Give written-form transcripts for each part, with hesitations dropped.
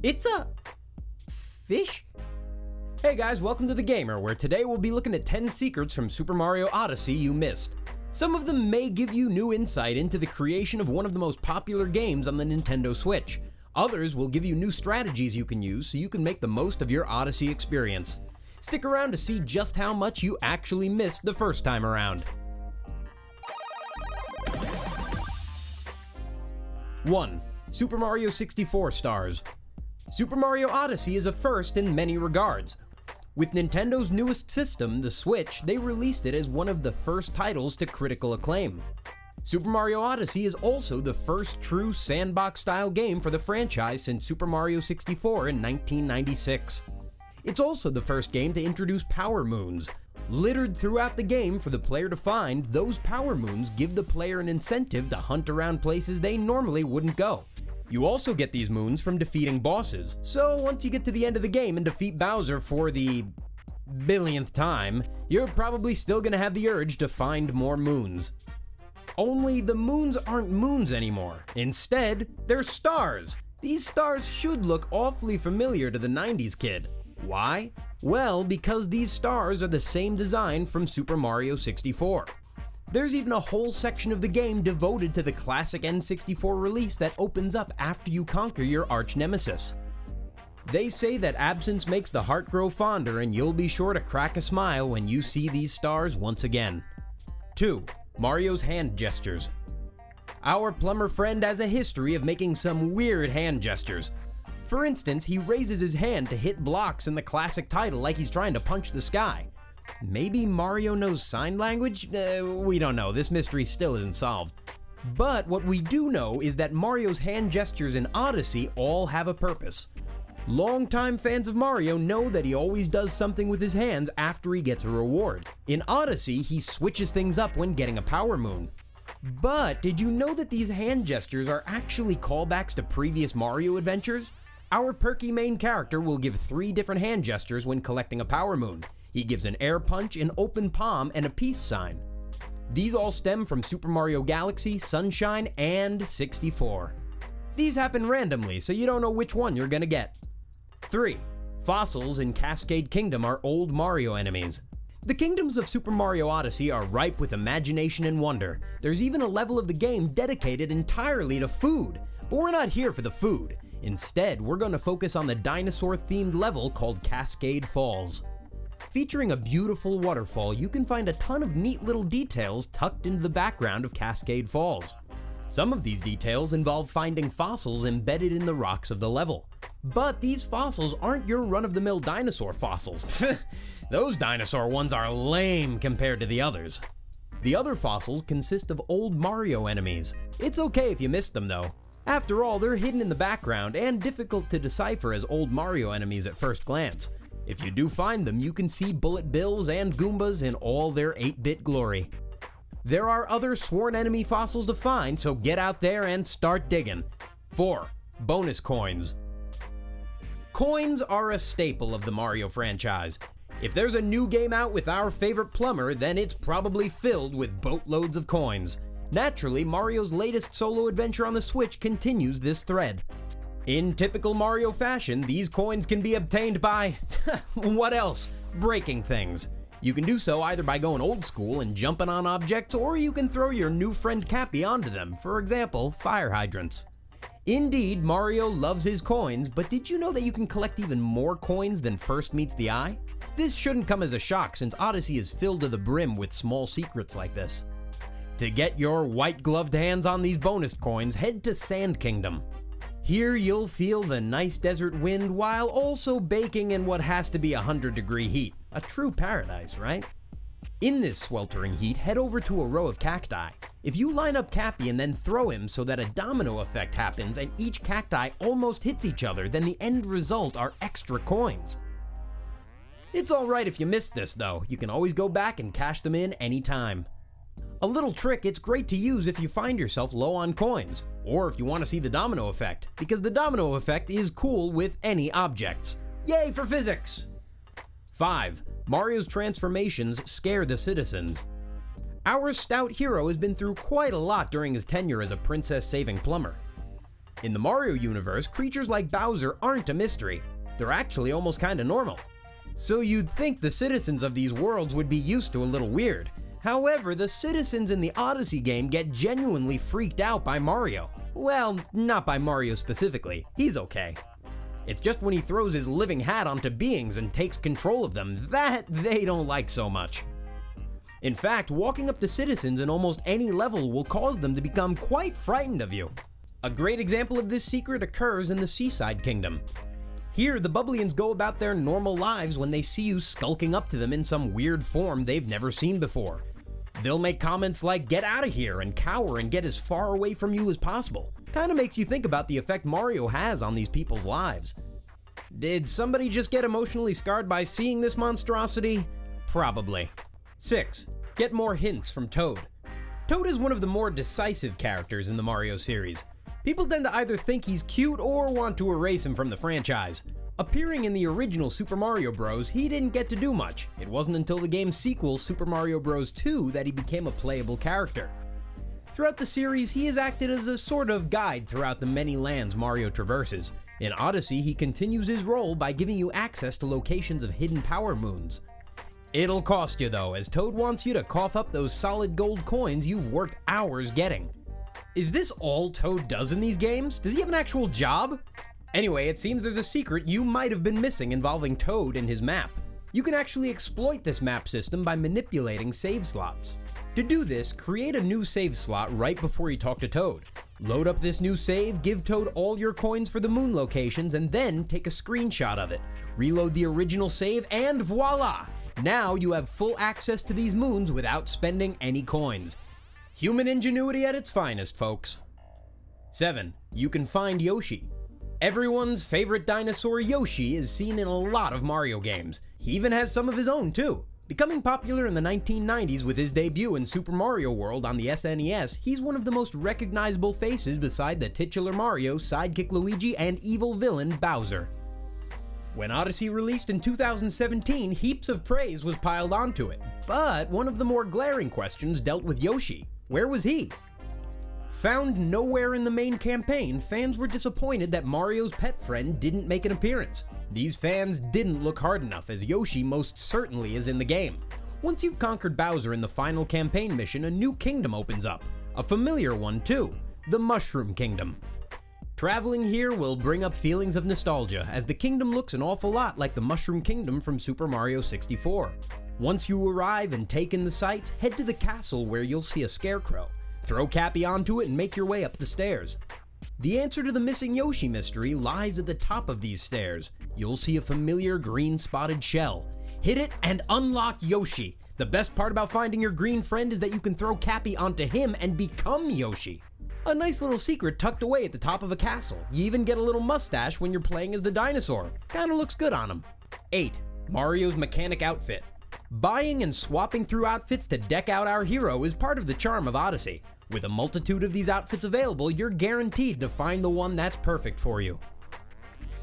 It's a fish? Hey guys, welcome to The Gamer, where today we'll be looking at 10 secrets from Super Mario Odyssey you missed. Some of them may give you new insight into the creation of one of the most popular games on the Nintendo Switch. Others will give you new strategies you can use so you can make the most of your Odyssey experience. Stick around to see just how much you actually missed the first time around. 1. Super Mario 64 stars. Super Mario Odyssey is a first in many regards. With Nintendo's newest system, the Switch, they released it as one of the first titles to critical acclaim. Super Mario Odyssey is also the first true sandbox-style game for the franchise since Super Mario 64 in 1996. It's also the first game to introduce Power Moons. Littered throughout the game for the player to find, those Power Moons give the player an incentive to hunt around places they normally wouldn't go. You also get these moons from defeating bosses, so once you get to the end of the game and defeat Bowser for the billionth time, you're probably still gonna have the urge to find more moons. Only the moons aren't moons anymore. Instead, they're stars. These stars should look awfully familiar to the 90s kid. Why? Well, because these stars are the same design from Super Mario 64. There's even a whole section of the game devoted to the classic N64 release that opens up after you conquer your arch nemesis. They say that absence makes the heart grow fonder, and you'll be sure to crack a smile when you see these stars once again. 2. Mario's hand gestures. Our plumber friend has a history of making some weird hand gestures. For instance, he raises his hand to hit blocks in the classic title like he's trying to punch the sky. Maybe Mario knows sign language? We don't know, this mystery still isn't solved. But what we do know is that Mario's hand gestures in Odyssey all have a purpose. Longtime fans of Mario know that he always does something with his hands after he gets a reward. In Odyssey, he switches things up when getting a Power Moon. But did you know that these hand gestures are actually callbacks to previous Mario adventures? Our perky main character will give 3 different hand gestures when collecting a Power Moon. He gives an air punch, an open palm, and a peace sign. These all stem from Super Mario Galaxy, Sunshine, and 64. These happen randomly, so you don't know which one you're gonna get. 3. Fossils in Cascade Kingdom are old Mario enemies. The kingdoms of Super Mario Odyssey are ripe with imagination and wonder. There's even a level of the game dedicated entirely to food. But we're not here for the food. Instead, we're going to focus on the dinosaur-themed level called Cascade Falls. Featuring a beautiful waterfall, you can find a ton of neat little details tucked into the background of Cascade Falls. Some of these details involve finding fossils embedded in the rocks of the level. But these fossils aren't your run-of-the-mill dinosaur fossils. Those dinosaur ones are lame compared to the others. The other fossils consist of old Mario enemies. It's okay if you missed them though. After all, they're hidden in the background and difficult to decipher as old Mario enemies at first glance. If you do find them, you can see Bullet Bills and Goombas in all their 8-bit glory. There are other sworn enemy fossils to find, so get out there and start digging. 4. Bonus coins. Coins are a staple of the Mario franchise. If there's a new game out with our favorite plumber, then it's probably filled with boatloads of coins. Naturally, Mario's latest solo adventure on the Switch continues this thread. In typical Mario fashion, these coins can be obtained by, what else? Breaking things. You can do so either by going old school and jumping on objects, or you can throw your new friend Cappy onto them, for example, fire hydrants. Indeed, Mario loves his coins, but did you know that you can collect even more coins than first meets the eye? This shouldn't come as a shock since Odyssey is filled to the brim with small secrets like this. To get your white-gloved hands on these bonus coins, head to Sand Kingdom. Here you'll feel the nice desert wind while also baking in what has to be 100-degree heat. A true paradise, right? In this sweltering heat, head over to a row of cacti. If you line up Cappy and then throw him so that a domino effect happens and each cacti almost hits each other, then the end result are extra coins. It's alright if you missed this though, you can always go back and cash them in anytime. A little trick it's great to use if you find yourself low on coins, or if you want to see the domino effect, because the domino effect is cool with any objects. Yay for physics! 5. Mario's transformations scare the citizens. Our stout hero has been through quite a lot during his tenure as a princess-saving plumber. In the Mario universe, creatures like Bowser aren't a mystery. They're actually almost kinda normal. So you'd think the citizens of these worlds would be used to a little weird. However, the citizens in the Odyssey game get genuinely freaked out by Mario. Well, not by Mario specifically, he's okay. It's just when he throws his living hat onto beings and takes control of them that they don't like so much. In fact, walking up to citizens in almost any level will cause them to become quite frightened of you. A great example of this secret occurs in the Seaside Kingdom. Here, the Bubblians go about their normal lives when they see you skulking up to them in some weird form they've never seen before. They'll make comments like, "Get out of here," and cower and get as far away from you as possible. Kinda makes you think about the effect Mario has on these people's lives. Did somebody just get emotionally scarred by seeing this monstrosity? Probably. 6. Get more hints from Toad. Toad is one of the more decisive characters in the Mario series. People tend to either think he's cute or want to erase him from the franchise. Appearing in the original Super Mario Bros., he didn't get to do much. It wasn't until the game's sequel, Super Mario Bros. 2, that he became a playable character. Throughout the series, he has acted as a sort of guide throughout the many lands Mario traverses. In Odyssey, he continues his role by giving you access to locations of hidden power moons. It'll cost you though, as Toad wants you to cough up those solid gold coins you've worked hours getting. Is this all Toad does in these games? Does he have an actual job? Anyway, it seems there's a secret you might have been missing involving Toad and his map. You can actually exploit this map system by manipulating save slots. To do this, create a new save slot right before you talk to Toad. Load up this new save, give Toad all your coins for the moon locations, and then take a screenshot of it. Reload the original save, and voila! Now you have full access to these moons without spending any coins. Human ingenuity at its finest, folks. 7. You can find Yoshi. Everyone's favorite dinosaur Yoshi is seen in a lot of Mario games. He even has some of his own too. Becoming popular in the 1990s with his debut in Super Mario World on the SNES, he's one of the most recognizable faces beside the titular Mario, sidekick Luigi, and evil villain Bowser. When Odyssey released in 2017, heaps of praise was piled onto it, but one of the more glaring questions dealt with Yoshi. Where was he? Found nowhere in the main campaign, fans were disappointed that Mario's pet friend didn't make an appearance. These fans didn't look hard enough, as Yoshi most certainly is in the game. Once you've conquered Bowser in the final campaign mission, a new kingdom opens up. A familiar one too, the Mushroom Kingdom. Traveling here will bring up feelings of nostalgia, as the kingdom looks an awful lot like the Mushroom Kingdom from Super Mario 64. Once you arrive and take in the sights, head to the castle where you'll see a scarecrow. Throw Cappy onto it and make your way up the stairs. The answer to the missing Yoshi mystery lies at the top of these stairs. You'll see a familiar green spotted shell. Hit it and unlock Yoshi. The best part about finding your green friend is that you can throw Cappy onto him and become Yoshi. A nice little secret tucked away at the top of a castle. You even get a little mustache when you're playing as the dinosaur. Kinda looks good on him. 8. Mario's mechanic outfit. Buying and swapping through outfits to deck out our hero is part of the charm of Odyssey. With a multitude of these outfits available, you're guaranteed to find the one that's perfect for you.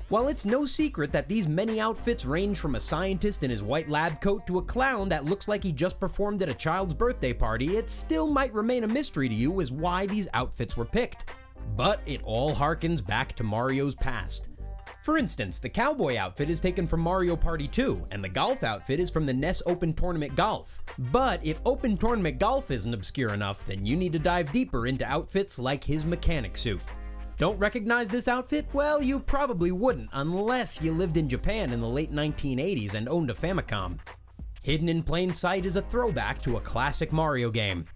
While it's no secret that these many outfits range from a scientist in his white lab coat to a clown that looks like he just performed at a child's birthday party, it still might remain a mystery to you as why these outfits were picked. But it all harkens back to Mario's past. For instance, the cowboy outfit is taken from Mario Party 2, and the golf outfit is from the NES Open Tournament Golf. But if Open Tournament Golf isn't obscure enough, then you need to dive deeper into outfits like his mechanic suit. Don't recognize this outfit? Well, you probably wouldn't, unless you lived in Japan in the late 1980s and owned a Famicom. Hidden in plain sight is a throwback to a classic Mario game.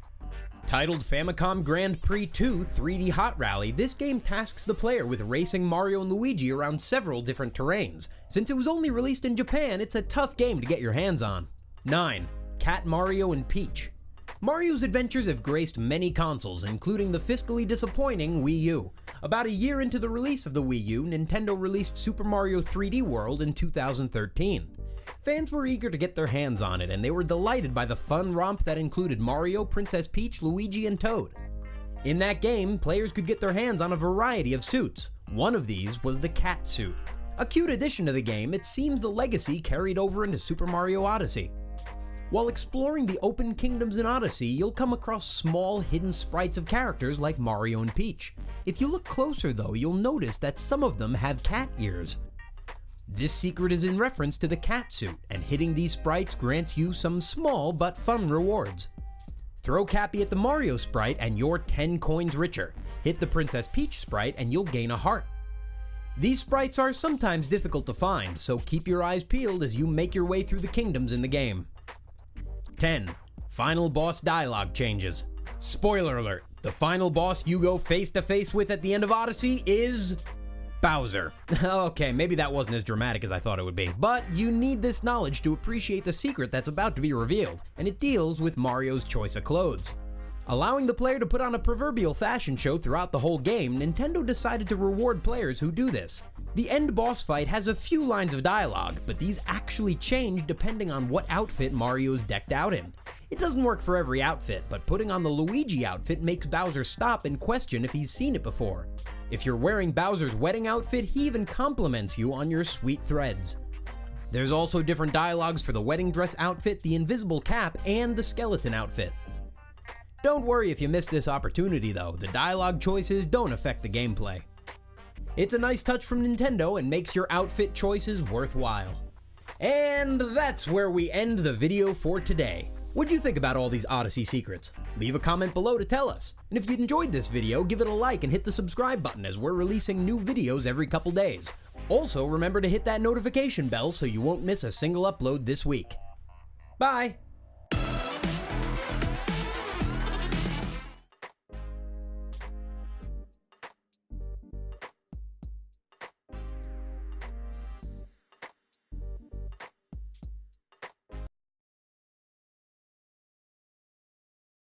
Titled Famicom Grand Prix 2 3D Hot Rally, this game tasks the player with racing Mario and Luigi around several different terrains. Since it was only released in Japan, it's a tough game to get your hands on. 9. Cat Mario and Peach. Mario's adventures have graced many consoles, including the fiscally disappointing Wii U. About a year into the release of the Wii U, Nintendo released Super Mario 3D World in 2013. Fans were eager to get their hands on it, and they were delighted by the fun romp that included Mario, Princess Peach, Luigi, and Toad. In that game, players could get their hands on a variety of suits. One of these was the cat suit. A cute addition to the game, it seems the legacy carried over into Super Mario Odyssey. While exploring the open kingdoms in Odyssey, you'll come across small hidden sprites of characters like Mario and Peach. If you look closer though, you'll notice that some of them have cat ears. This secret is in reference to the cat suit, and hitting these sprites grants you some small but fun rewards. Throw Cappy at the Mario sprite and you're 10 coins richer. Hit the Princess Peach sprite and you'll gain a heart. These sprites are sometimes difficult to find, so keep your eyes peeled as you make your way through the kingdoms in the game. 10. Final boss dialogue changes. Spoiler alert, the final boss you go face to face with at the end of Odyssey is Bowser. Okay, maybe that wasn't as dramatic as I thought it would be, but you need this knowledge to appreciate the secret that's about to be revealed, and it deals with Mario's choice of clothes. Allowing the player to put on a proverbial fashion show throughout the whole game, Nintendo decided to reward players who do this. The end boss fight has a few lines of dialogue, but these actually change depending on what outfit Mario's decked out in. It doesn't work for every outfit, but putting on the Luigi outfit makes Bowser stop and question if he's seen it before. If you're wearing Bowser's wedding outfit, he even compliments you on your sweet threads. There's also different dialogues for the wedding dress outfit, the invisible cap, and the skeleton outfit. Don't worry if you missed this opportunity though, the dialogue choices don't affect the gameplay. It's a nice touch from Nintendo and makes your outfit choices worthwhile. And that's where we end the video for today. What'd you think about all these Odyssey secrets? Leave a comment below to tell us. And if you enjoyed this video, give it a like and hit the subscribe button as we're releasing new videos every couple days. Also, remember to hit that notification bell so you won't miss a single upload this week. Bye!